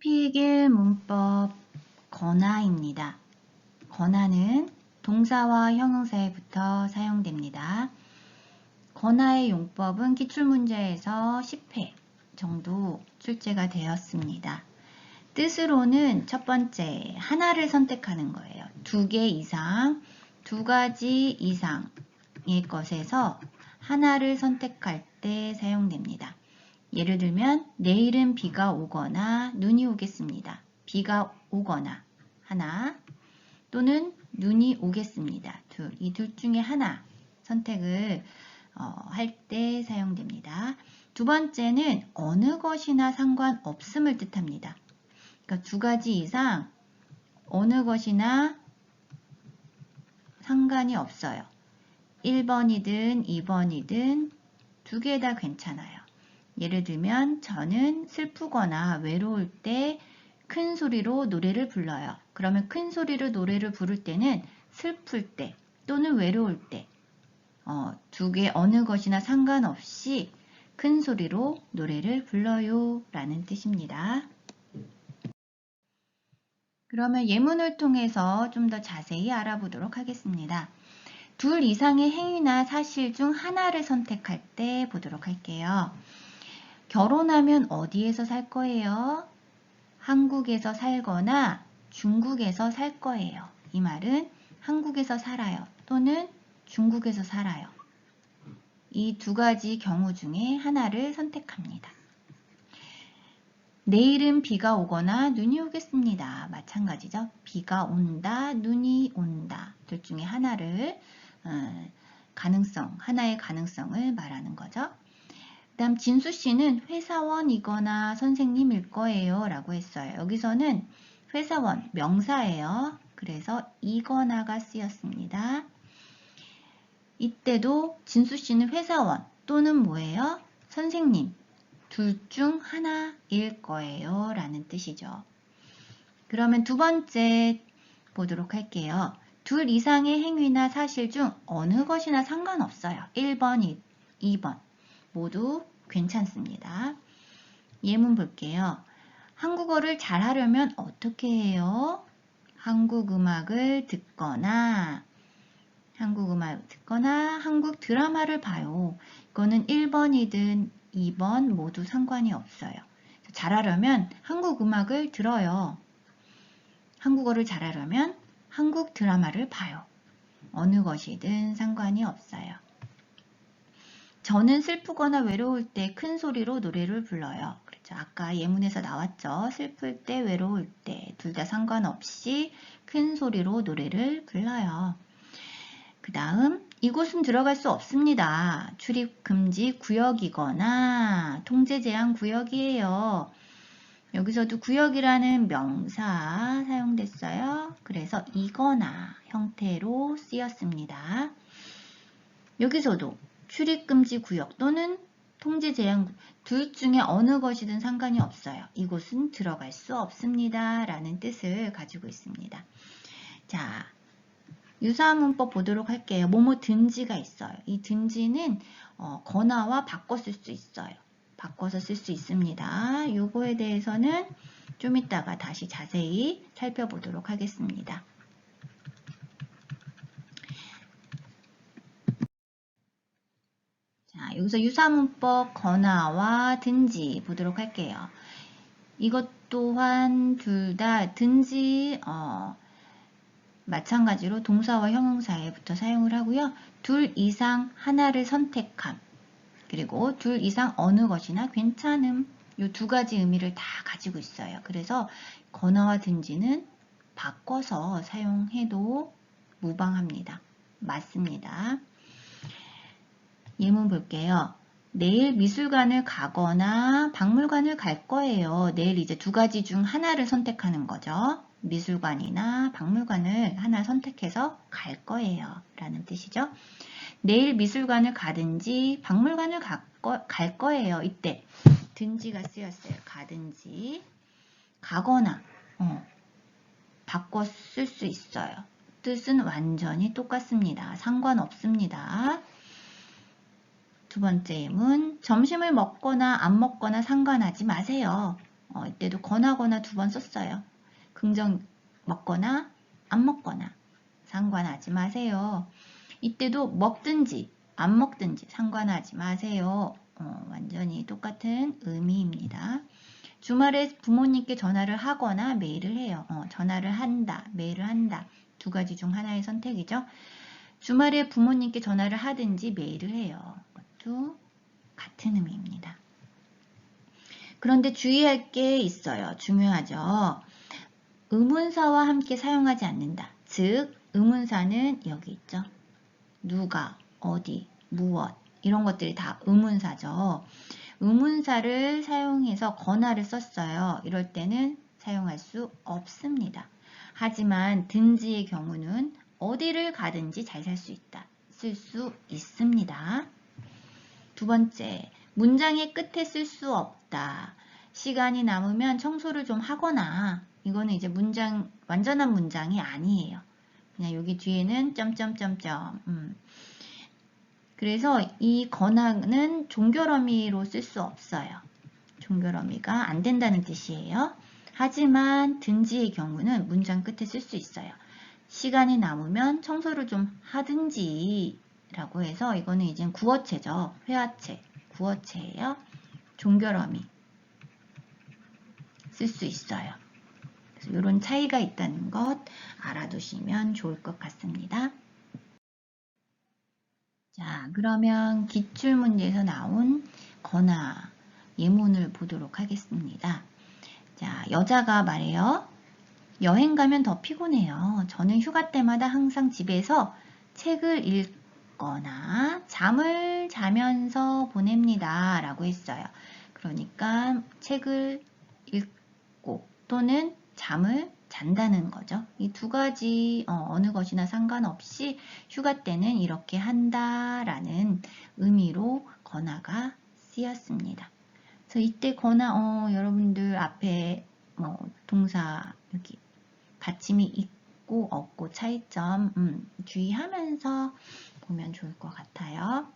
필기 문법 건화입니다. 건화는 동사와 형용사에부터 사용됩니다. 건화의 용법은 기출문제에서 10회 정도 출제가 되었습니다. 뜻으로는 첫 번째, 하나를 선택하는 거예요. 두 개 이상, 두 가지 이상의 것에서 하나를 선택할 때 사용됩니다. 예를 들면 내일은 비가 오거나 눈이 오겠습니다. 비가 오거나 하나 또는 눈이 오겠습니다. 이 둘 중에 하나 선택을 할 때 사용됩니다. 두 번째는 어느 것이나 상관없음을 뜻합니다. 그러니까 두 가지 이상 어느 것이나 상관이 없어요. 1번이든 2번이든 두 개 다 괜찮아요. 예를 들면 저는 슬프거나 외로울 때 큰 소리로 노래를 불러요. 그러면 큰 소리로 노래를 부를 때는 슬플 때 또는 외로울 때 두 개 어느 것이나 상관없이 큰 소리로 노래를 불러요 라는 뜻입니다. 그러면 예문을 통해서 좀 더 자세히 알아보도록 하겠습니다. 둘 이상의 행위나 사실 중 하나를 선택할 때 보도록 할게요. 결혼하면 어디에서 살 거예요? 한국에서 살거나 중국에서 살 거예요. 이 말은 한국에서 살아요. 또는 중국에서 살아요. 이 두 가지 경우 중에 하나를 선택합니다. 내일은 비가 오거나 눈이 오겠습니다. 마찬가지죠. 비가 온다, 눈이 온다. 둘 중에 하나를 하나의 가능성을 말하는 거죠. 그 다음 진수 씨는 회사원이거나 선생님일 거예요 라고 했어요. 여기서는 회사원, 명사예요. 그래서 이거나가 쓰였습니다. 이때도 진수 씨는 회사원 또는 뭐예요? 선생님, 둘 중 하나일 거예요 라는 뜻이죠. 그러면 두 번째 보도록 할게요. 둘 이상의 행위나 사실 중 어느 것이나 상관없어요. 1번, 2번. 모두 괜찮습니다. 예문 볼게요. 한국어를 잘하려면 어떻게 해요? 한국 음악을 듣거나 한국 드라마를 봐요. 이거는 1번이든 2번 모두 상관이 없어요. 잘하려면 한국 음악을 들어요. 한국어를 잘하려면 한국 드라마를 봐요. 어느 것이든 상관이 없어요. 저는 슬프거나 외로울 때 큰 소리로 노래를 불러요. 그렇죠. 아까 예문에서 나왔죠. 슬플 때, 외로울 때 둘 다 상관없이 큰 소리로 노래를 불러요. 그 다음 이곳은 들어갈 수 없습니다. 출입 금지 구역이거나 통제 제한 구역이에요. 여기서도 구역이라는 명사 사용됐어요. 그래서 이거나 형태로 쓰였습니다. 여기서도 출입금지 구역 또는 통제 제한 둘 중에 어느 것이든 상관이 없어요. 이곳은 들어갈 수 없습니다. 라는 뜻을 가지고 있습니다. 자, 유사한 문법 보도록 할게요. 뭐뭐든지가 있어요. 이 든지는 건화와 바꿔 쓸 수 있어요. 바꿔서 쓸 수 있습니다. 요거에 대해서는 좀 이따가 다시 자세히 살펴보도록 하겠습니다. 자, 여기서 유사문법 건화와 든지 보도록 할게요. 이것 또한 둘 다 든지 마찬가지로 동사와 형용사에부터 사용을 하고요. 둘 이상 하나를 선택함 그리고 둘 이상 어느 것이나 괜찮음 이 두 가지 의미를 다 가지고 있어요. 그래서 건화와 든지는 바꿔서 사용해도 무방합니다. 맞습니다. 예문 볼게요. 내일 미술관을 가거나 박물관을 갈 거예요. 내일 이제 두 가지 중 하나를 선택하는 거죠. 미술관이나 박물관을 하나 선택해서 갈 거예요. 라는 뜻이죠. 내일 미술관을 가든지 박물관을 갈 거예요. 이때 든지가 쓰였어요. 가든지 가거나 바꿔 쓸 수 있어요. 뜻은 완전히 똑같습니다. 상관없습니다. 두 번째 예문, 점심을 먹거나 안 먹거나 상관하지 마세요. 이때도 권하거나 두 번 썼어요. 긍정 먹거나 안 먹거나 상관하지 마세요. 이때도 먹든지 안 먹든지 상관하지 마세요. 완전히 똑같은 의미입니다. 주말에 부모님께 전화를 하거나 메일을 해요. 전화를 한다, 메일을 한다. 두 가지 중 하나의 선택이죠. 주말에 부모님께 전화를 하든지 메일을 해요. 그것도 같은 의미입니다. 그런데 주의할 게 있어요. 중요하죠. 의문사와 함께 사용하지 않는다. 즉, 의문사는 여기 있죠. 누가, 어디, 무엇 이런 것들이 다 의문사죠. 의문사를 사용해서 권하를 썼어요. 이럴 때는 사용할 수 없습니다. 하지만 든지의 경우는 어디를 가든지 잘 살 수 있다. 쓸 수 있습니다. 두 번째, 문장의 끝에 쓸 수 없다. 시간이 남으면 청소를 좀 하거나 이거는 이제 문장, 완전한 문장이 아니에요. 그냥 여기 뒤에는 점점점점. 그래서 이 권하는 종결어미로 쓸 수 없어요. 종결어미가 안 된다는 뜻이에요. 하지만 든지의 경우는 문장 끝에 쓸 수 있어요. 시간이 남으면 청소를 좀 하든지 라고 해서 이거는 이제 구어체죠. 회화체, 구어체예요. 종결어미 쓸 수 있어요. 그래서 이런 차이가 있다는 것 알아두시면 좋을 것 같습니다. 자, 그러면 기출문제에서 나온 권하 예문을 보도록 하겠습니다. 자, 여자가 말해요. 여행 가면 더 피곤해요. 저는 휴가 때마다 항상 집에서 책을 읽거나 잠을 자면서 보냅니다. 라고 했어요. 그러니까 책을 읽고 또는 잠을 잔다는 거죠. 이 두 가지 어느 것이나 상관없이 휴가 때는 이렇게 한다라는 의미로 권하가 쓰였습니다. 그래서 이때 권하 여러분들 앞에 동사 여기 받침이 있고 없고 차이점 주의하면서 보면 좋을 것 같아요.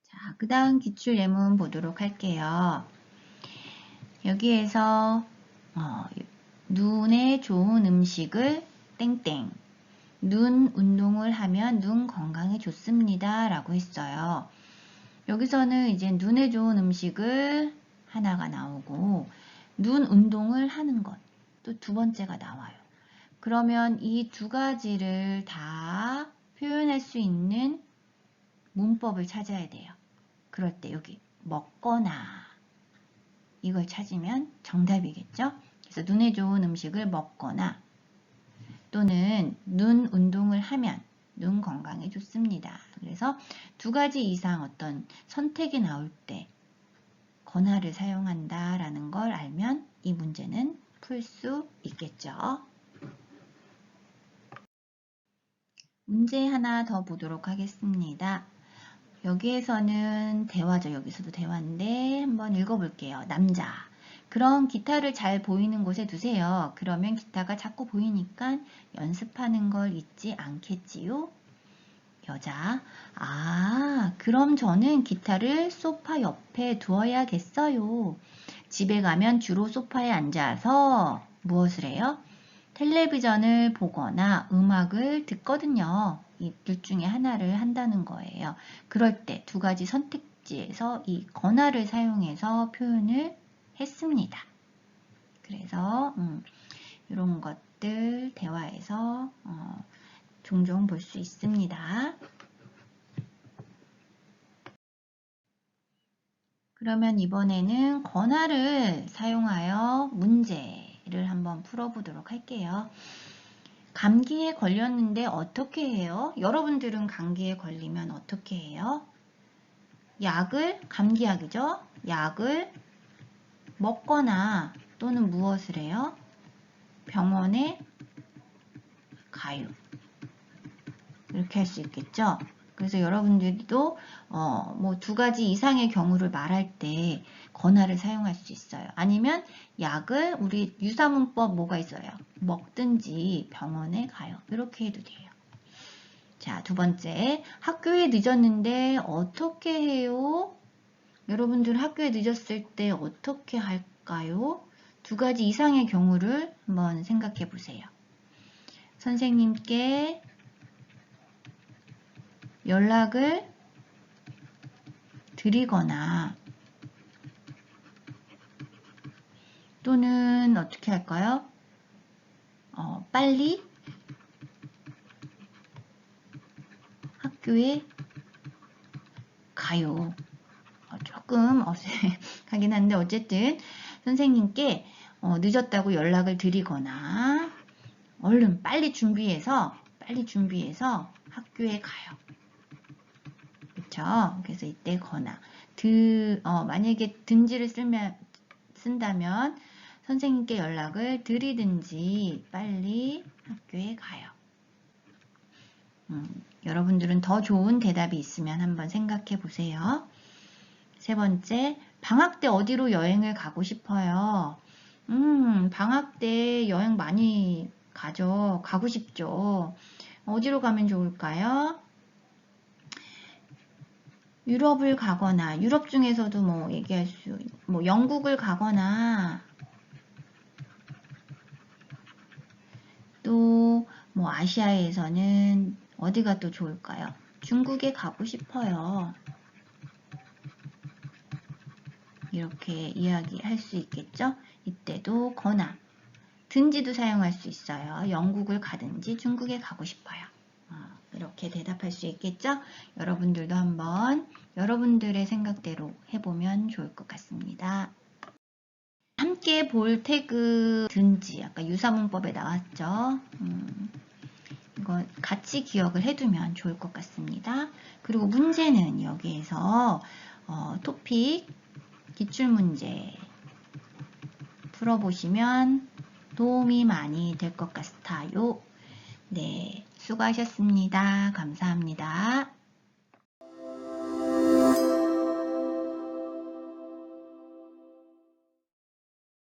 자, 그 다음 기출 예문 보도록 할게요. 여기에서 눈에 좋은 음식을 땡땡 눈 운동을 하면 눈 건강에 좋습니다 라고 했어요. 여기서는 이제 눈에 좋은 음식을 하나가 나오고 눈 운동을 하는 것 또 두 번째가 나와요. 그러면 이 두 가지를 다 표현할 수 있는 문법을 찾아야 돼요. 그럴 때 여기 먹거나 이걸 찾으면 정답이겠죠? 그래서 눈에 좋은 음식을 먹거나 또는 눈 운동을 하면 눈 건강에 좋습니다. 그래서 두 가지 이상 어떤 선택이 나올 때 권하를 사용한다라는 걸 알면 이 문제는 풀 수 있겠죠. 문제 하나 더 보도록 하겠습니다. 여기에서는 대화죠. 여기서도 대화인데 한번 읽어볼게요. 남자. 그럼 기타를 잘 보이는 곳에 두세요. 그러면 기타가 자꾸 보이니까 연습하는 걸 잊지 않겠지요? 여자. 아, 그럼 저는 기타를 소파 옆에 두어야겠어요. 집에 가면 주로 소파에 앉아서 무엇을 해요? 텔레비전을 보거나 음악을 듣거든요. 이 둘 중에 하나를 한다는 거예요. 그럴 때 두 가지 선택지에서 이 권하를 사용해서 표현을 했습니다. 그래서 이런 것들 대화에서 종종 볼 수 있습니다. 그러면 이번에는 권하를 사용하여 문제를 한번 풀어보도록 할게요. 감기에 걸렸는데 어떻게 해요? 여러분들은 감기에 걸리면 어떻게 해요? 감기약이죠? 약을 먹거나 또는 무엇을 해요? 병원에 가요. 이렇게 할 수 있겠죠? 그래서 여러분들도 뭐 두 가지 이상의 경우를 말할 때 권하를 사용할 수 있어요. 아니면 약을 우리 유사문법 뭐가 있어요? 먹든지 병원에 가요. 이렇게 해도 돼요. 자, 두 번째. 학교에 늦었는데 어떻게 해요? 여러분들 학교에 늦었을 때 어떻게 할까요? 두 가지 이상의 경우를 한번 생각해 보세요. 선생님께 연락을 드리거나 또는 어떻게 할까요? 빨리 학교에 가요. 조금 어색하긴 한데 어쨌든 선생님께 늦었다고 연락을 드리거나 얼른 빨리 준비해서 학교에 가요. 그쵸? 그래서 이때 거나 만약에 든지를 쓴다면 선생님께 연락을 드리든지 빨리 학교에 가요. 여러분들은 더 좋은 대답이 있으면 한번 생각해 보세요. 세 번째, 방학 때 어디로 여행을 가고 싶어요? 방학 때 여행 많이 가고 싶죠. 어디로 가면 좋을까요? 유럽을 가거나, 유럽 중에서도 영국을 가거나, 또 아시아에서는 어디가 또 좋을까요? 중국에 가고 싶어요. 이렇게 이야기할 수 있겠죠? 이때도 거나, 든지도 사용할 수 있어요. 영국을 가든지 중국에 가고 싶어요. 이렇게 대답할 수 있겠죠? 여러분들도 한번 여러분들의 생각대로 해보면 좋을 것 같습니다. 함께 볼 태그 든지, 아까 유사문법에 나왔죠? 이거 같이 기억을 해두면 좋을 것 같습니다. 그리고 문제는 여기에서 토픽 기출문제 풀어보시면 도움이 많이 될 것 같아요. 네, 수고하셨습니다. 감사합니다.